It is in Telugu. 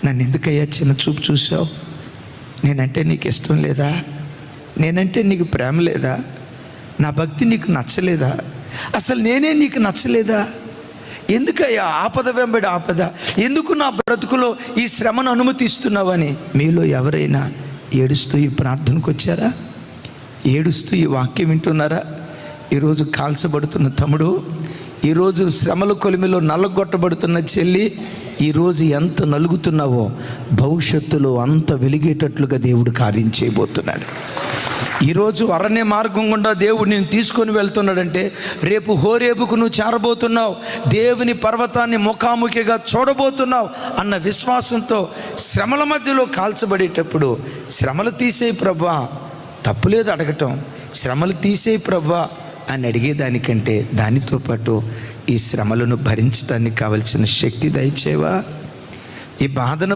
నన్ను ఎందుకయ్యా చిన్న చూపు చూసావు? నేనంటే నీకు ఇష్టం లేదా? నేనంటే నీకు ప్రేమ లేదా? నా భక్తి నీకు నచ్చలేదా? అసలు నేనే నీకు నచ్చలేదా? ఎందుకయ్యా ఆపద వెంబడి ఆపద? ఎందుకు నా బ్రతుకులో ఈ శ్రమను అనుమతిస్తున్నావని మీలో ఎవరైనా ఏడుస్తూ ఈ ప్రార్థనకు వచ్చారా? ఏడుస్తూ ఈ వాక్యం వింటున్నారా? ఈరోజు కాల్చబడుతున్న తమ్ముడు, ఈరోజు శ్రమల కొలిమిలో నల్లగొట్టబడుతున్న చెల్లి, ఈరోజు ఎంత నలుగుతున్నావో భవిష్యత్తులో అంత వెలిగేటట్లుగా దేవుడు కార్యం చేయబోతున్నాడు. ఈరోజు అరణ్య మార్గం గుండా దేవుడు నేను తీసుకొని వెళ్తున్నాడంటే రేపు హోరేబుకు నువ్వు చేరబోతున్నావు, దేవుని పర్వతాన్ని ముఖాముఖిగా చూడబోతున్నావు అన్న విశ్వాసంతో శ్రమల మధ్యలో కాల్చబడేటప్పుడు శ్రమలు తీసేయి ప్రభువా, తప్పులేదు అడగటం, శ్రమలు తీసేయి ప్రభువా అని అడిగేదానికంటే దానితో పాటు ఈ శ్రమలను భరించడానికి కావలసిన శక్తి దయచేవా, ఈ బాధను